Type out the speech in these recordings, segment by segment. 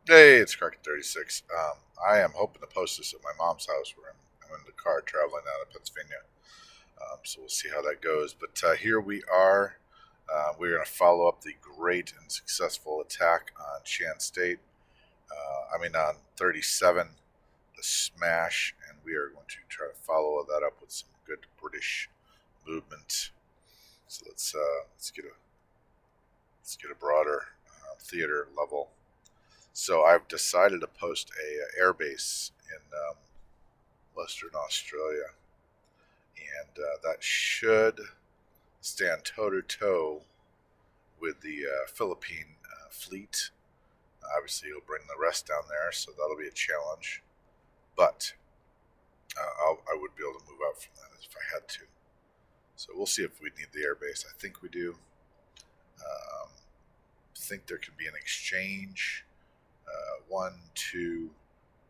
Hey, it's Crockett36. I am hoping to post this at my mom's house where I'm in the car traveling out of Pennsylvania. So we'll see how that goes. But here we are. We're going to follow up the great and successful attack on Shan State. On 37, the smash, and we are going to try to follow that up with some good British movement. So let's get a broader theater level. So I've decided to post a airbase in Western Australia, and that should stand toe to toe with the Philippine fleet. Obviously, you'll bring the rest down there, so that'll be a challenge. But I would be able to move out from that if I had to. So we'll see if we need the airbase. I think we do. Think there can be an exchange. One, two,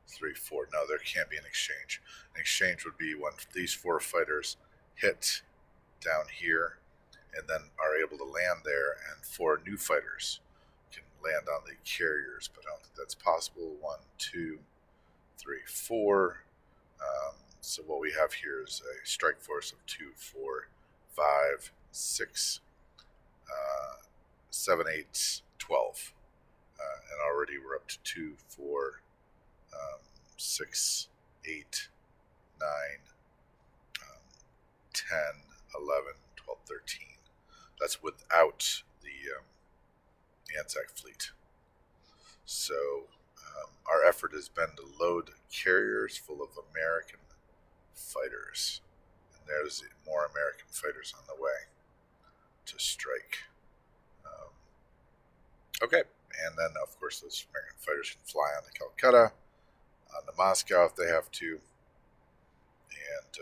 three, four. No, there can't be an exchange. An exchange would be when these four fighters hit down here and then are able to land there, and four new fighters can land on the carriers. But I don't think that's possible. One, two, three, four. So what we have here is a strike force of 2, 4, 5, 6, 7, 8, 12. And already we're up to 2, 4, 6, 8, 9, 10, 11, 12, 13. That's without the Anzac fleet. So our effort has been to load carriers full of American fighters. And there's more American fighters on the way to strike. Okay. And then, of course, those American fighters can fly on to Calcutta, on to Moscow if they have to. And,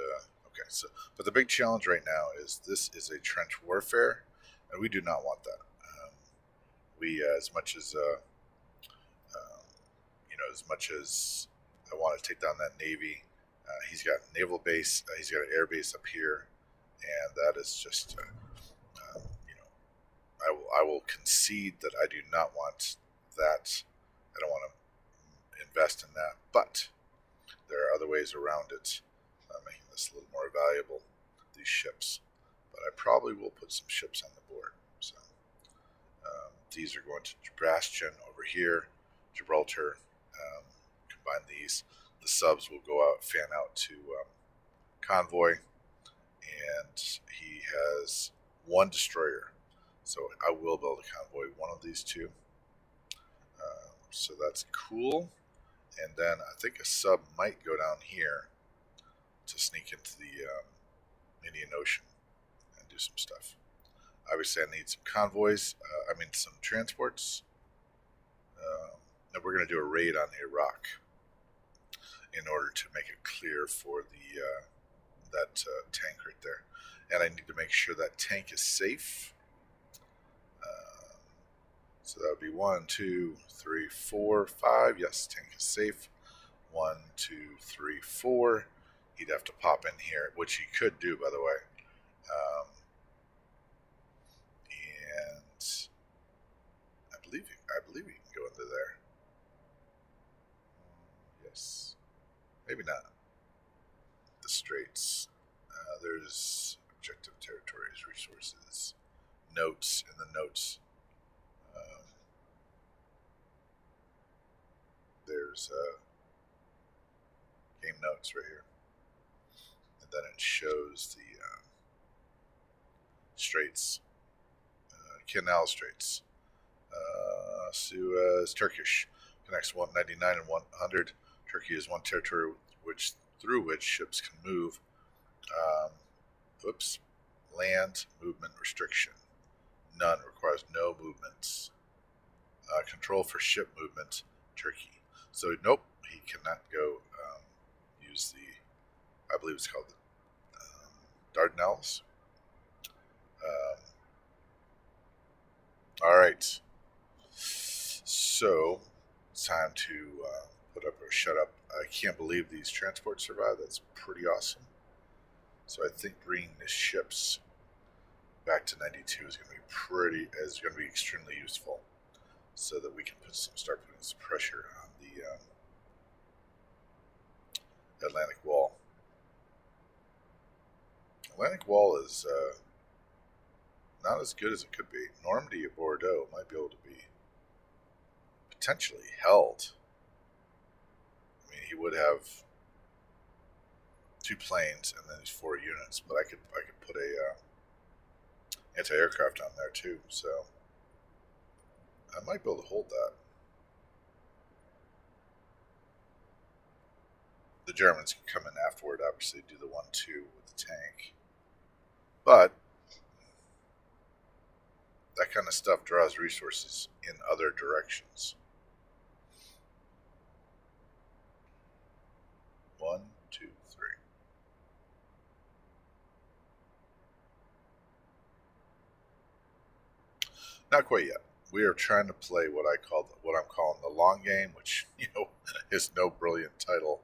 okay, so, but the big challenge right now is this is a trench warfare, and we do not want that. As much as, as much as I want to take down that Navy, he's got a naval base, he's got an air base up here, and that is just, I will concede that I do not want that. I don't want to invest in that, but there are other ways around it, making this a little more valuable, these ships. But I probably will put some ships on the board. So these are going to Bastion over here, Gibraltar. Combine these. The subs will go out, fan out to Convoy, and he has one destroyer. So I will build a convoy, one of these two. So that's cool. And then I think a sub might go down here to sneak into the Indian Ocean and do some stuff. Obviously, I need some convoys. Some transports. And we're going to do a raid on Iraq in order to make it clear for the that tank right there. And I need to make sure that tank is safe. So that would be 1, 2, 3, 4, 5. Yes, tank is safe. 1, 2, 3, 4. He'd have to pop in here, which he could do, by the way. And I believe he can go into there. Yes, maybe not. The Straits. There's objective territories, resources, notes, and the notes. There's game notes right here, and then it shows the Straits, Canal Straits, Suez, Turkish connects 199 and 100. Turkey is one territory through which ships can move. Oops, land movement restriction. None, requires no movements. Control for ship movement, Turkey. So nope, he cannot go use the, I believe it's called the Dardanelles. All right, so it's time to put up or shut up. I can't believe these transports survived. That's pretty awesome. So I think bringing the ships back to 92 is going to be extremely useful. so that we can start putting some pressure on the Atlantic Wall. Atlantic Wall is not as good as it could be. Normandy of Bordeaux might be able to be potentially held. I mean, he would have 2 planes and then these 4 units, but I could put a anti-aircraft on there too, so I might be able to hold that. The Germans can come in afterward, obviously do the 1-2 with the tank, but that kind of stuff draws resources in other directions. 1, 2, 3. Not quite yet. We are trying to play what I'm calling the long game, which is no brilliant title,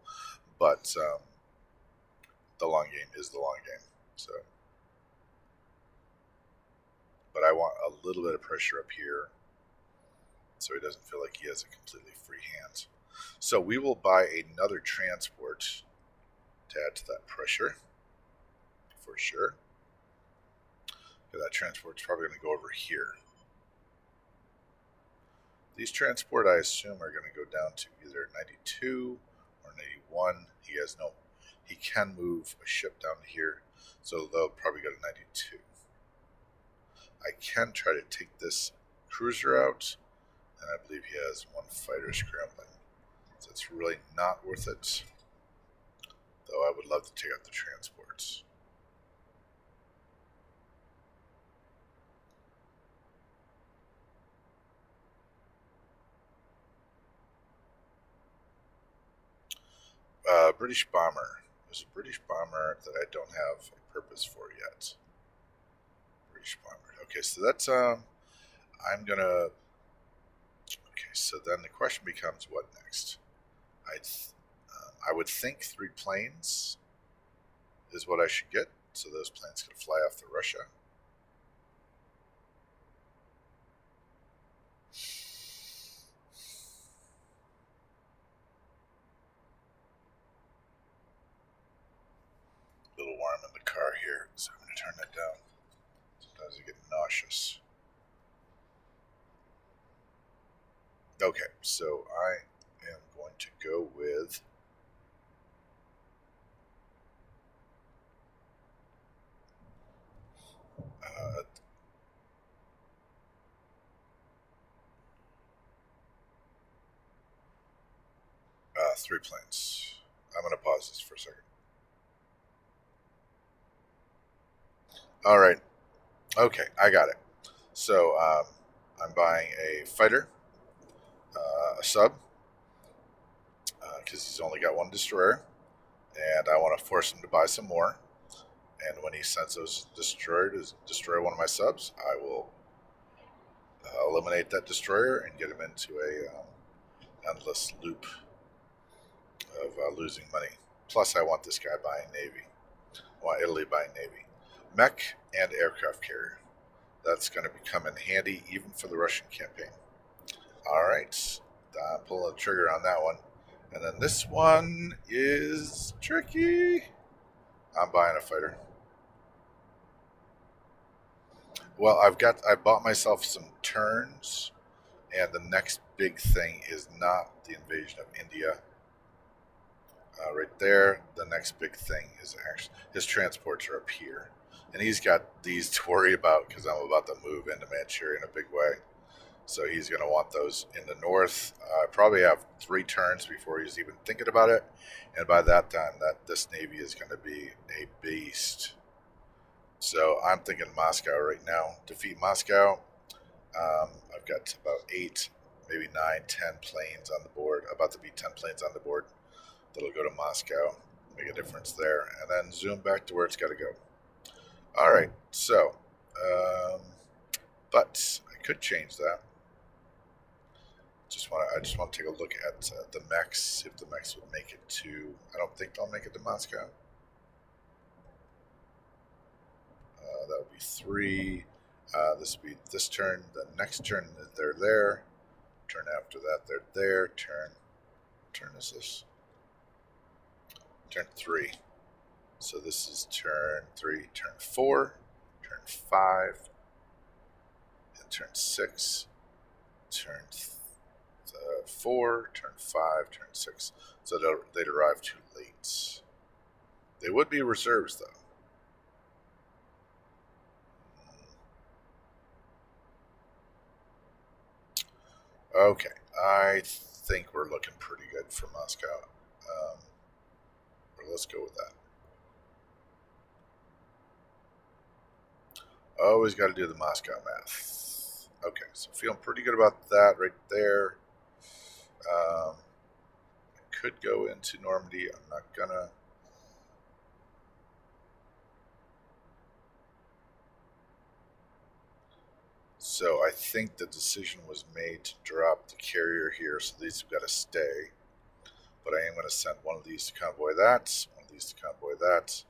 but the long game is the long game. So, but I want a little bit of pressure up here, so he doesn't feel like he has a completely free hand. So we will buy another transport to add to that pressure, for sure. That transport's probably going to go over here. These transport, I assume, are going to go down to either 92 or 91. He can move a ship down to here, so they'll probably go to 92. I can try to take this cruiser out, and I believe he has 1 fighter scrambling. So it's really not worth it, though I would love to take out the transports. British bomber. There's a British bomber that I don't have a purpose for yet. British bomber. Okay, so that's I'm gonna. Okay, so then the question becomes, what next? I would think 3 planes is what I should get, so those planes can fly off to Russia. A little warm in the car here, so I'm going to turn that down. Sometimes I get nauseous. Okay, so I am going to go with uh, 3 planes. I'm going to pause this for a second. All right. Okay, I got it. So I'm buying a fighter, a sub, because he's only got 1 destroyer, and I want to force him to buy some more. And when he sends those destroyer to destroy one of my subs, I will eliminate that destroyer and get him into a endless loop of losing money. Plus, I want this guy buying Navy. I want Italy buying Navy. Mech and aircraft carrier. That's going to become in handy even for the Russian campaign. All right. I'm pulling the trigger on that one. And then this one is tricky. I'm buying a fighter. Well, I bought myself some turns, and the next big thing is not the invasion of India. Right there, the next big thing is actually his transports are up here, and he's got these to worry about because I'm about to move into Manchuria in a big way. So he's going to want those in the north. I probably have 3 turns before he's even thinking about it, and by that time, this navy is going to be a beast. So I'm thinking Moscow right now. Defeat Moscow. I've got about 8, maybe 9, 10 planes on the board. About to be 10 planes on the board. That'll go to Moscow. Make a difference there. And then zoom back to where it's got to go. All right. So, but I could change that. I just want to take a look at the mechs. If the mechs would make it to. I don't think they'll make it to Moscow. That would be 3. This would be this turn. The next turn, they're there. Turn after that, they're there. Turn is this? Turn 3. So this is turn 3, turn 4, turn 5, and turn 6, turn 4, turn 5, turn 6. So they'd arrive too late. They would be reserves, though. Okay, I think we're looking pretty good for Moscow. Let's go with that. Always got to do the Moscow math. Okay, so feeling pretty good about that right there. I could go into Normandy. I'm not gonna. So I think the decision was made to drop the carrier here, so these have got to stay. But I am going to send one of these to convoy that, one of these to convoy that.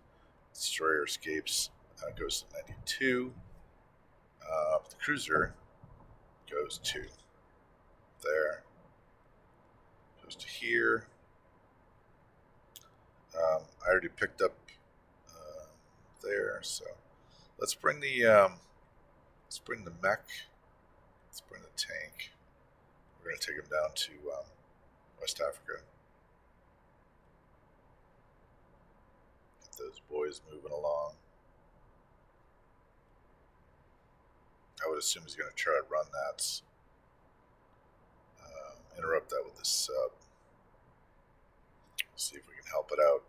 Destroyer escapes, goes to 92. The cruiser goes to there, goes to here. I already picked up there, so let's bring the mech. Let's bring the tank. We're going to take him down to West Africa. Get those boys moving along. I would assume he's going to try to run that. Interrupt that with the sub. See if we can help it out.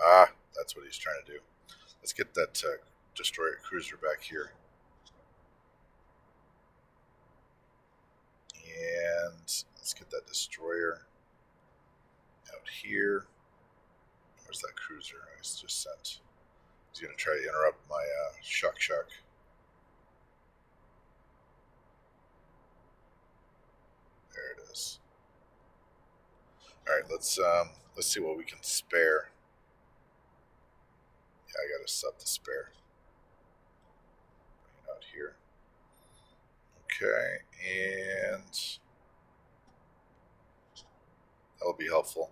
Ah, that's what he's trying to do. Let's get that destroyer cruiser back here. And let's get that destroyer out here. Where's that cruiser I just sent? He's going to try to interrupt my shock. There it is. All right, let's see what we can spare. Yeah, I got a sub to spare. Bring it out here. Okay, and that'll be helpful.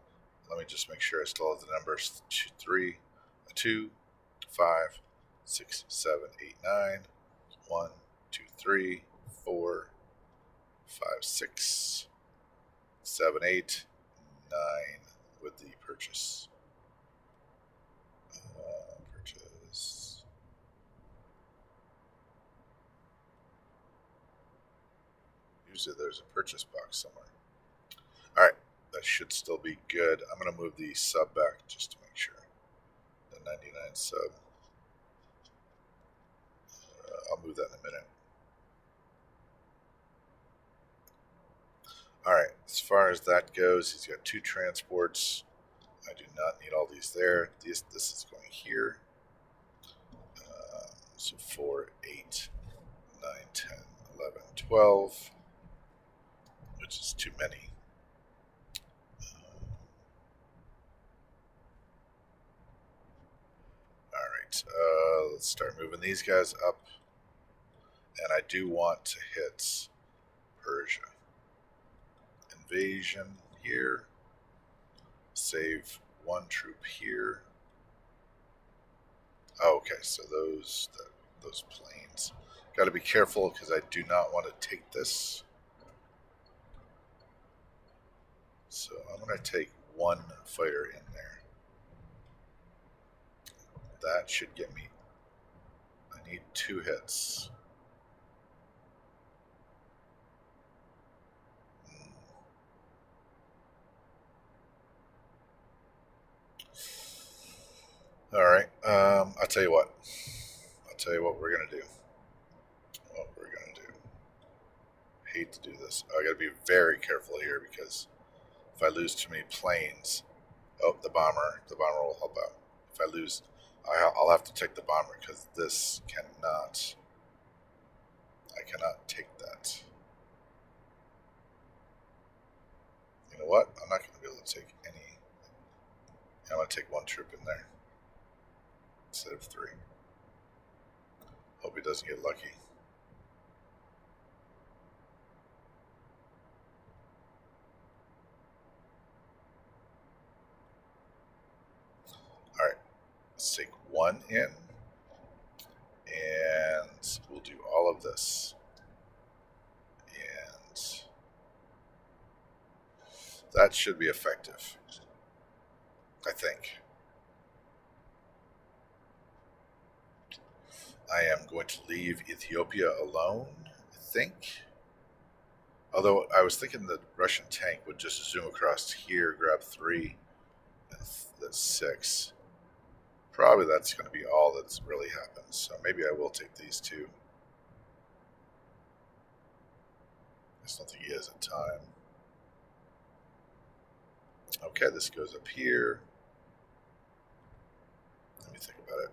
Let me just make sure I still have the numbers 2, 5, 6, 7, 8, 9. 1, 2, 3, 4, 5, 6, 7, 8, 9 with the purchase. Purchase. Usually there's a purchase box somewhere. All right, that should still be good. I'm going to move the sub back just to make sure. The 99 sub. I'll move that in a minute. All right, as far as that goes, he's got 2 transports. I do not need all these there. This is going here. So 4, 8, 9, 10, 11, 12, which is too many. All right, let's start moving these guys up. And I do want to hit Persia. Invasion here. Save 1 troop here. Oh, okay, so those planes. Got to be careful because I do not want to take this. So I'm going to take 1 fighter in there. That should get me. I need 2 hits. All right. I'll tell you what. We're gonna do. Hate to do this. I gotta be very careful here because if I lose too many planes, the bomber will help out. If I lose, I'll have to take the bomber because this cannot. I cannot take that. You know what? I'm not going to be able to take any. I'm going to take 1 troop in there instead of 3. Hope he doesn't get lucky. one in, and we'll do all of this. And that should be effective, I think. I am going to leave Ethiopia alone, I think. Although I was thinking the Russian tank would just zoom across here, grab 3, and that's 6. Probably that's going to be all that's really happens. So maybe I will take these 2. I just don't think he has a time. Okay, this goes up here. Let me think about it.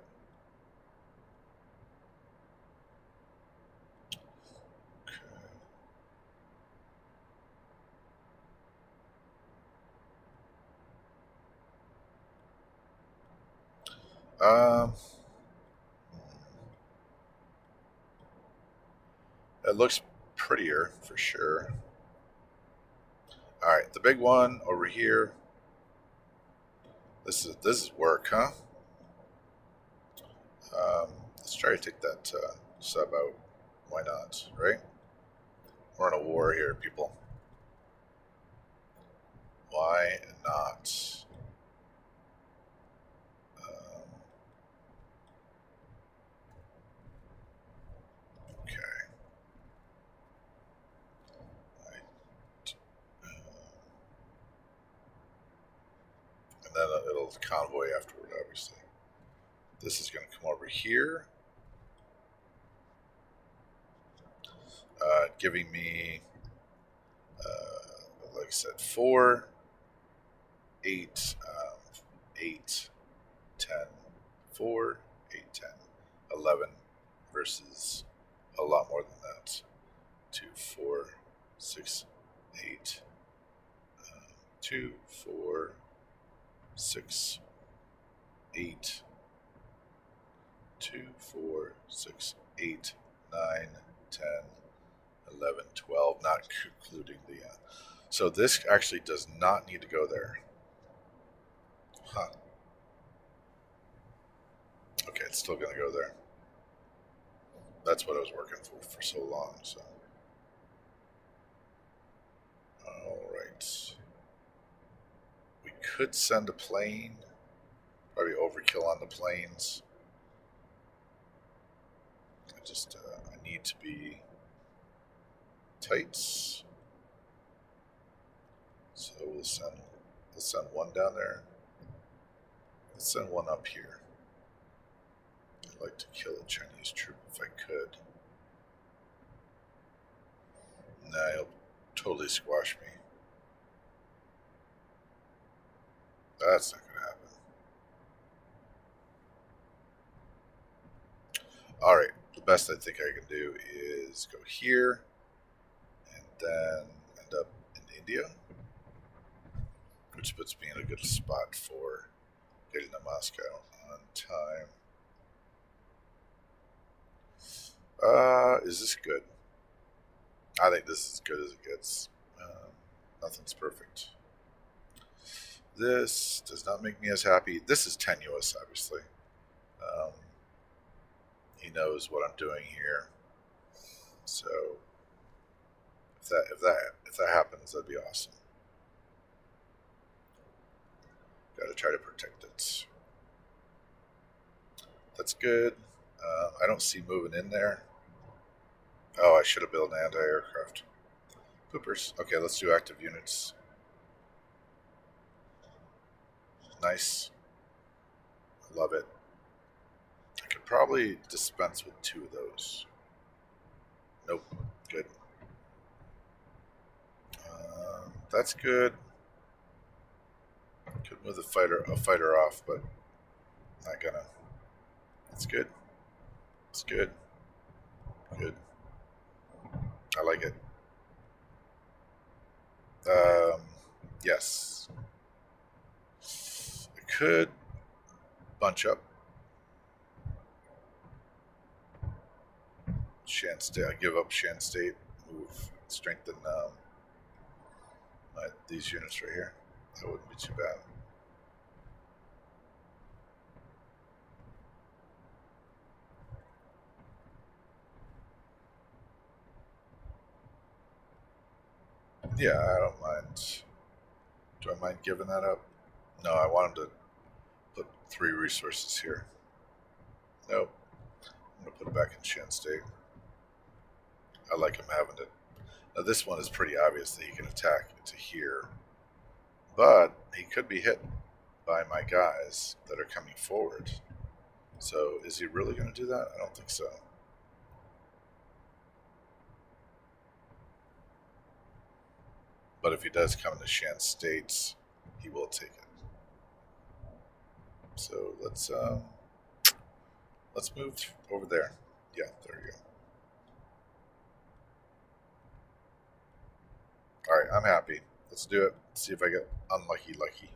It looks prettier for sure. All right, the big one over here. This is work, huh? Let's try to take that sub out. Why not, right? We're in a war here, people. Why not? Okay. And then it'll convoy afterward, obviously. This is going to come over here, giving me, like I said, 4, 8, 8, 10, 4, 8, 10, 11 versus a lot more than that. 2, 4, 6, 8, 2, 4, 6, 8, 2, 4, 6, 8, 9, 10, 11, 12, not including the... so this actually does not need to go there. Huh. Okay, it's still going to go there. That's what I was working for so long, so... Alright. We could send a plane. Probably overkill on the planes. I need to be tight. So we'll send one down there. Let's send one up here. I'd like to kill a Chinese troop if I could. Nah, he'll totally squash me. That's not going to happen. Alright, the best I think I can do is go here and then end up in India, which puts me in a good spot for getting to Moscow on time. Is this good? I think this is as good as it gets. Nothing's perfect. This does not make me as happy. This is tenuous, obviously. He knows what I'm doing here, so if that happens, that'd be awesome. Got to try to protect it. That's good. I don't see moving in there. Oh, I should have built an anti-aircraft. Poopers. Okay, let's do active units. Nice. I love it. I could probably dispense with 2 of those. Nope. Good. That's good. Could move a fighter off, but not gonna. That's good. It's good. Good. I like it. Yes. I could bunch up. Shan State. I give up Shan State. Move. Strengthen these units right here. That wouldn't be too bad. Yeah, I don't mind. Do I mind giving that up? No, I want him to put 3 resources here. Nope. I'm going to put it back in Shen State. I like him having it. Now, this one is pretty obvious that he can attack to here. But he could be hit by my guys that are coming forward. So is he really going to do that? I don't think so. But if he does come into Shan States, he will take it. So let's move over there. Yeah, there you go. All right, I'm happy. Let's do it. Let's see if I get unlucky lucky.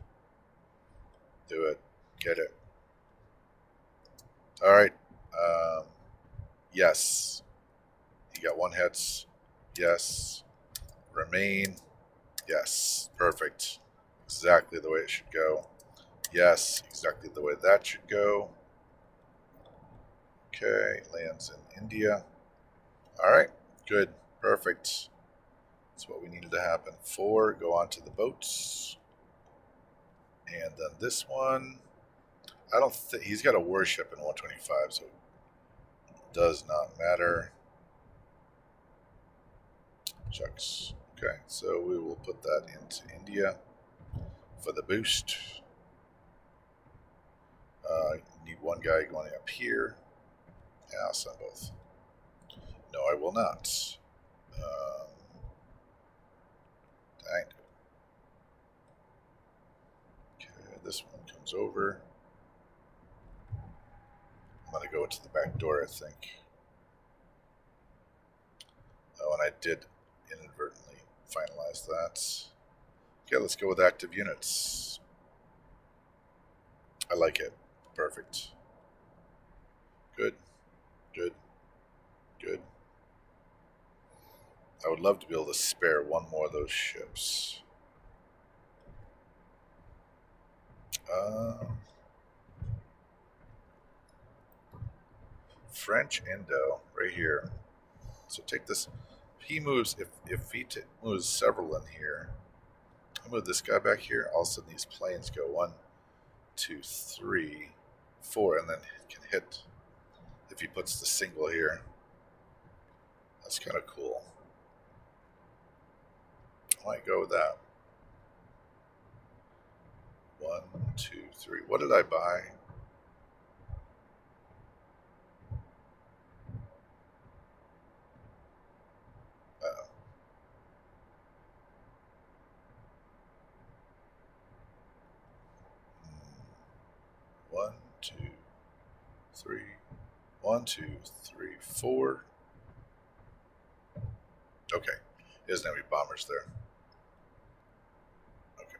Do it. Get it. All right. Yes. You got 1 hits. Yes. Remain. Yes. Perfect. Exactly the way it should go. Yes. Exactly the way that should go. Okay. Lands in India. All right. Good. Perfect. That's what we needed to happen. 4. Go on to the boats. And then this one. I don't think he's got a warship in 125, so it does not matter. Shucks. Okay, so we will put that into India for the boost. Need 1 guy going up here. Yeah, I'll send both. No, I will not. Dang. Okay, this one comes over. I'm going to go to the back door, I think. Oh, and I did inadvertently finalize that. Okay, let's go with active units. I like it. Perfect. Good. Good. Good. I would love to be able to spare 1 more of those ships. French Indo, right here. So take this. He moves, if he moves several in here, I move this guy back here. All of a sudden, these planes go 1, 2, 3, 4, and then can hit if he puts the single here. That's kind of cool. I might go with that. 1, 2, 3. What did I buy? One, two, three. 1, 2, 3, 4. Okay. He doesn't have any bombers there. Okay.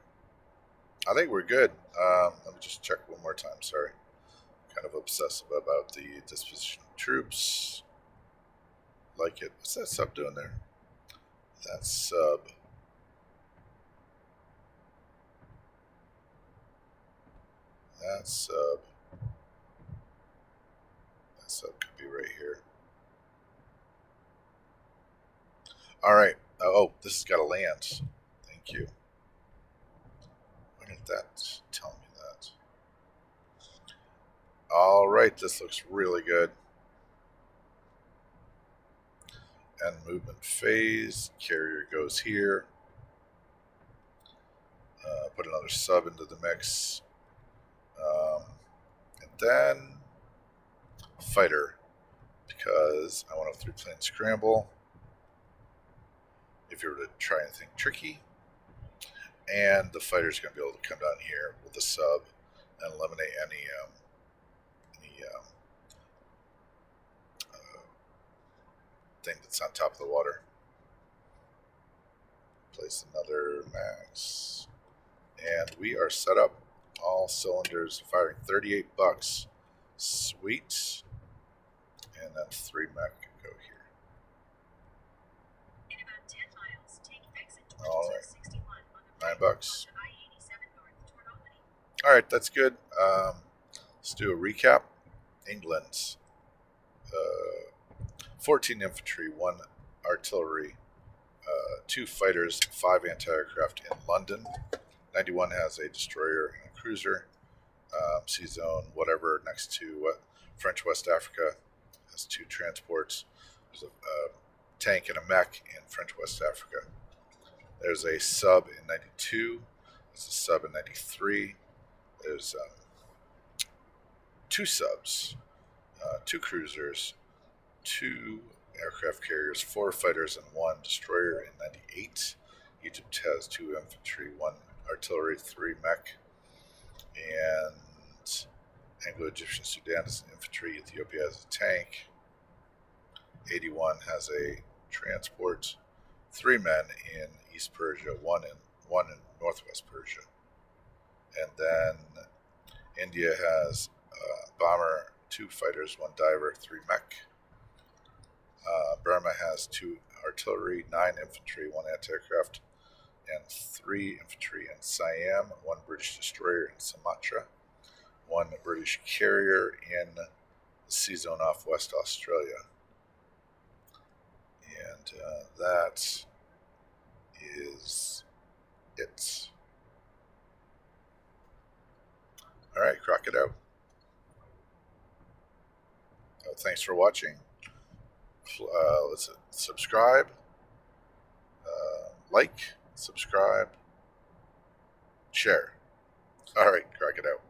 I think we're good. Let me just check one more time. Sorry. Kind of obsessive about the disposition of troops. Like it. What's that sub doing there? That sub. That sub. That sub could be right here. All right. Oh, this has got to land. Thank you. Why did that tell me that? All right. This looks really good. End movement phase. Carrier goes here. Put another sub into the mix. And then fighter, because I want a 3-plane scramble. If you were to try anything tricky. And the fighter's going to be able to come down here with the sub and eliminate any thing that's on top of the water. Place another max. And we are set up. All cylinders firing. $38. Sweet. And then 3 mech can go here. In about 10 miles, take exit $9. All right, that's good. Let's do a recap. England, 14 infantry, 1 artillery, 2 fighters, 5 anti-aircraft in London. 91 has a destroyer and a cruiser. Sea Zone, whatever, next to French West Africa has 2 transports. There's a tank and a mech in French West Africa. There's a sub in 92. There's a sub in 93. There's 2 subs, 2 cruisers, 2 aircraft carriers, 4 fighters, and 1 destroyer in 98. Egypt has 2 infantry, 1 artillery, 3 mech, and Anglo-Egyptian Sudan has infantry. Ethiopia has a tank. 81 has a transport, 3 men in East Persia, 1 in Northwest Persia, and then India has a bomber, 2 fighters, 1 diver, 3 mech. Burma has 2 artillery, 9 infantry, 1 anti-aircraft, and 3 infantry in Siam, 1 British destroyer in Sumatra, 1 British carrier in the Sea Zone off West Australia. And that is it. All right, crock it out. Thanks for watching. Let's subscribe, like, subscribe, share. All right, crock it out.